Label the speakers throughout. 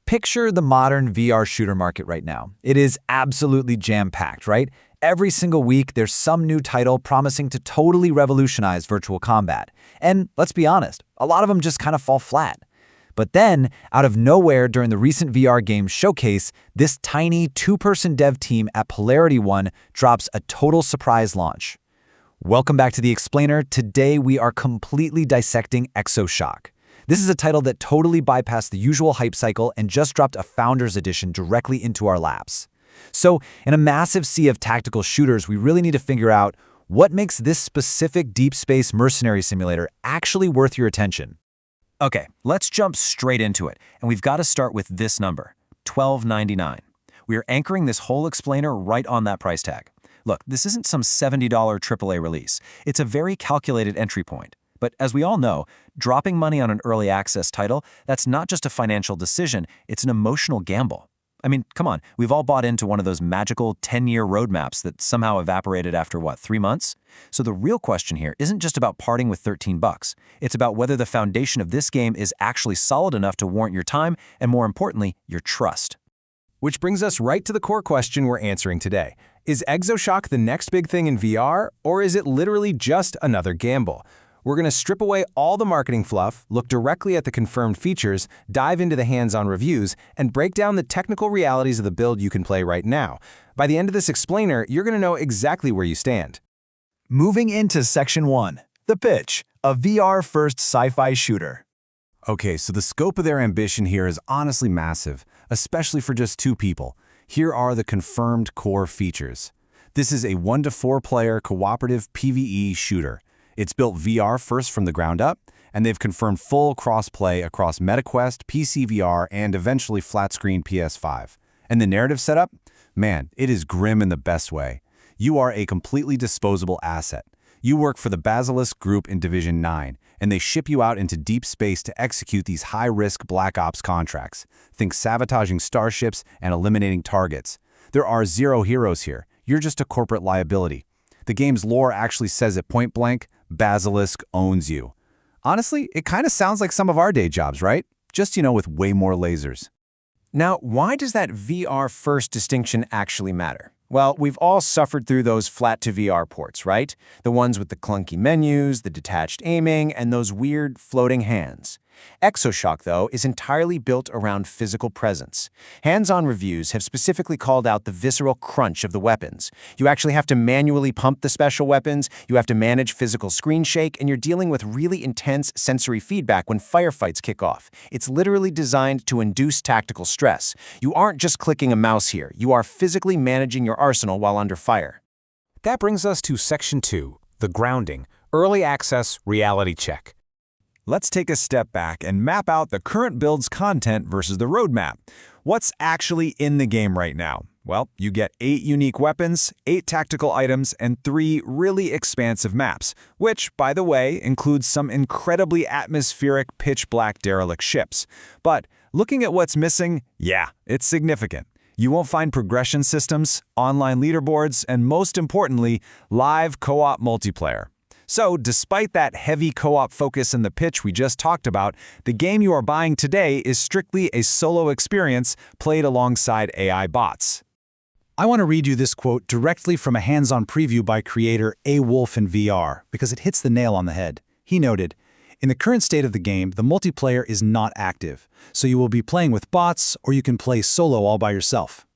Speaker 1: Picture the modern VR shooter market right now. It is absolutely jam-packed, right? Every single week, there's some new title promising to totally revolutionize virtual combat. And let's be honest, a lot of them just kind of fall flat. But then, out of nowhere during the recent VR game showcase, this tiny two-person dev team at Polarity One drops a total surprise launch. Welcome back to The Explainer. Today, we are completely dissecting Exoshock. This is a title that totally bypassed the usual hype cycle and just dropped a Founders Edition directly into our laps. So, in a massive sea of tactical shooters, we really need to figure out what makes this specific deep space mercenary simulator actually worth your attention.
Speaker 2: Okay, let's jump straight into it, and we've got to start with this number, $12.99. We are anchoring this whole explainer right on that price tag. Look, this isn't some $70 AAA release. It's a very calculated entry point. But as we all know, dropping money on an early access title, that's not just a financial decision, it's an emotional gamble. I mean, come on, we've all bought into one of those magical 10-year roadmaps that somehow evaporated after, 3 months? So the real question here isn't just about parting with $13. It's about whether the foundation of this game is actually solid enough to warrant your time and, more importantly, your trust.
Speaker 3: Which brings us right to the core question we're answering today. Is Exoshock the next big thing in VR, or is it literally just another gamble? We're going to strip away all the marketing fluff, look directly at the confirmed features, dive into the hands-on reviews, and break down the technical realities of the build you can play right now. By the end of this explainer, you're going to know exactly where you stand.
Speaker 1: Moving into Section 1, the pitch, a VR-first sci-fi shooter.
Speaker 4: Okay, so the scope of their ambition here is honestly massive, especially for just 2 people. Here are the confirmed core features. This is a 1 to 4 player cooperative PvE shooter. It's built VR first from the ground up, and they've confirmed full crossplay across MetaQuest, PC VR, and eventually flat-screen PS5. And the narrative setup? Man, it is grim in the best way. You are a completely disposable asset. You work for the Basilisk Group in Division 9, and they ship you out into deep space to execute these high-risk Black Ops contracts. Think sabotaging starships and eliminating targets. There are 0 heroes here. You're just a corporate liability. The game's lore actually says it point blank, Basilisk owns you. Honestly, it kind of sounds like some of our day jobs, right? Just, with way more lasers.
Speaker 3: Now, why does that VR first distinction actually matter? Well, we've all suffered through those flat-to-VR ports, right? The ones with the clunky menus, the detached aiming, and those weird floating hands. Exoshock, though, is entirely built around physical presence. Hands-on reviews have specifically called out the visceral crunch of the weapons. You actually have to manually pump the special weapons, you have to manage physical screen shake, and you're dealing with really intense sensory feedback when firefights kick off. It's literally designed to induce tactical stress. You aren't just clicking a mouse here, you are physically managing your arsenal while under fire.
Speaker 5: That brings us to Section 2, the grounding, early access reality check.
Speaker 1: Let's take a step back and map out the current build's content versus the roadmap. What's actually in the game right now? Well, you get 8 unique weapons, 8 tactical items, and 3 really expansive maps, which, by the way, includes some incredibly atmospheric pitch-black derelict ships. But looking at what's missing, yeah, it's significant. You won't find progression systems, online leaderboards, and most importantly, live co-op multiplayer. So, despite that heavy co-op focus in the pitch we just talked about, the game you are buying today is strictly a solo experience played alongside AI bots.
Speaker 6: I want to read you this quote directly from a hands-on preview by creator A. Wolf in VR, because it hits the nail on the head. He noted, "In the current state of the game, the multiplayer is not active, so you will be playing with bots or you can play solo all by yourself."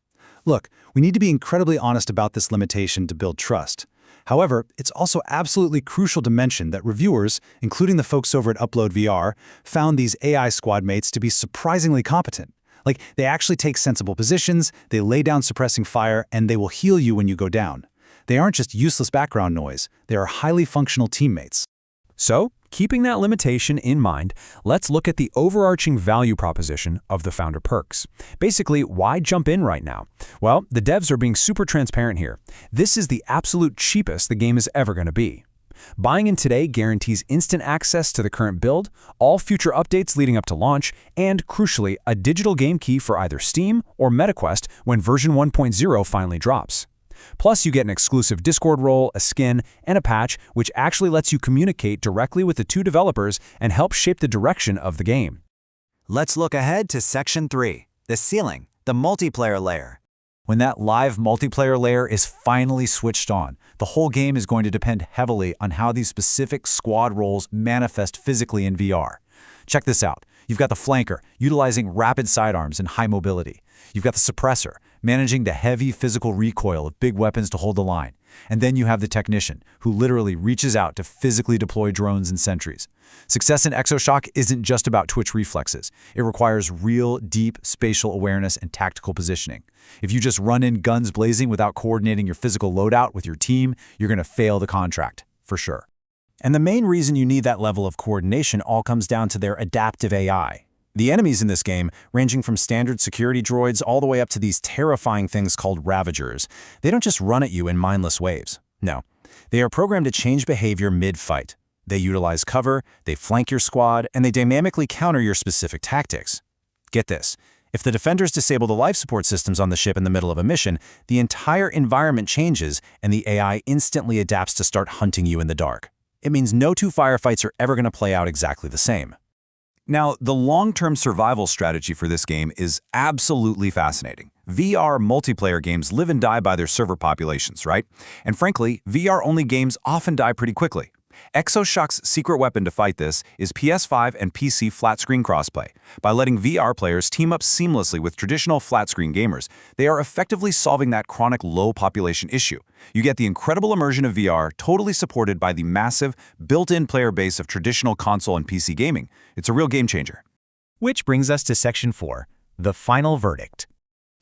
Speaker 6: Look, we need to be incredibly honest about this limitation to build trust. However, it's also absolutely crucial to mention that reviewers, including the folks over at Upload VR, found these AI squad mates to be surprisingly competent. Like, they actually take sensible positions, they lay down suppressing fire, and they will heal you when you go down. They aren't just useless background noise, they are highly functional teammates.
Speaker 5: So, keeping that limitation in mind, let's look at the overarching value proposition of the founder perks. Basically, why jump in right now? Well, the devs are being super transparent here. This is the absolute cheapest the game is ever going to be. Buying in today guarantees instant access to the current build, all future updates leading up to launch, and crucially, a digital game key for either Steam or MetaQuest when version 1.0 finally drops. Plus, you get an exclusive Discord role, a skin, and a patch which actually lets you communicate directly with the 2 developers and help shape the direction of the game.
Speaker 1: Let's look ahead to Section 3, The ceiling, the multiplayer layer. When that live multiplayer layer is finally switched on, the whole game is going to depend heavily on how these specific squad roles manifest physically in VR. Check this out. You've got the flanker, utilizing rapid sidearms and high mobility. You've got the suppressor, managing the heavy physical recoil of big weapons to hold the line. And then you have the technician, who literally reaches out to physically deploy drones and sentries. Success in Exoshock isn't just about twitch reflexes. It requires real, deep spatial awareness and tactical positioning. If you just run in guns blazing without coordinating your physical loadout with your team, you're going to fail the contract, for sure.
Speaker 2: And the main reason you need that level of coordination all comes down to their adaptive AI. The enemies in this game, ranging from standard security droids all the way up to these terrifying things called Ravagers, they don't just run at you in mindless waves. No, they are programmed to change behavior mid-fight. They utilize cover, they flank your squad, and they dynamically counter your specific tactics. Get this. If the defenders disable the life support systems on the ship in the middle of a mission, the entire environment changes and the AI instantly adapts to start hunting you in the dark. It means no two firefights are ever going to play out exactly the same.
Speaker 1: Now, the long-term survival strategy for this game is absolutely fascinating. VR multiplayer games live and die by their server populations, right? And frankly, VR-only games often die pretty quickly. Exoshock's secret weapon to fight this is PS5 and PC flat-screen crossplay. By letting VR players team up seamlessly with traditional flat-screen gamers, they are effectively solving that chronic low population issue. You get the incredible immersion of VR totally supported by the massive, built-in player base of traditional console and PC gaming. It's a real game changer.
Speaker 5: Which brings us to Section 4, the final verdict.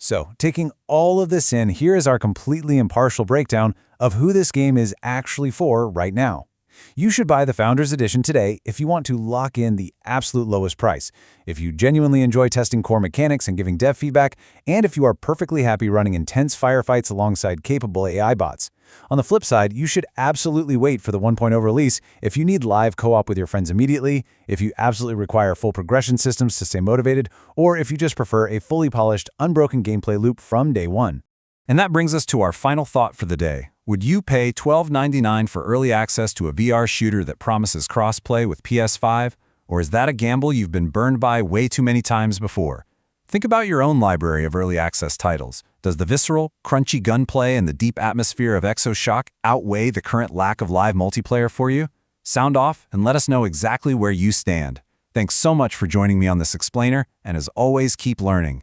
Speaker 4: So, taking all of this in, here is our completely impartial breakdown of who this game is actually for right now. You should buy the Founders Edition today if you want to lock in the absolute lowest price, if you genuinely enjoy testing core mechanics and giving dev feedback, and if you are perfectly happy running intense firefights alongside capable AI bots. On the flip side, you should absolutely wait for the 1.0 release if you need live co-op with your friends immediately, if you absolutely require full progression systems to stay motivated, or if you just prefer a fully polished, unbroken gameplay loop from day one.
Speaker 5: And that brings us to our final thought for the day. Would you pay $12.99 for early access to a VR shooter that promises crossplay with PS5? Or is that a gamble you've been burned by way too many times before? Think about your own library of early access titles. Does the visceral, crunchy gunplay and the deep atmosphere of Exoshock outweigh the current lack of live multiplayer for you? Sound off and let us know exactly where you stand. Thanks so much for joining me on this explainer, and as always, keep learning.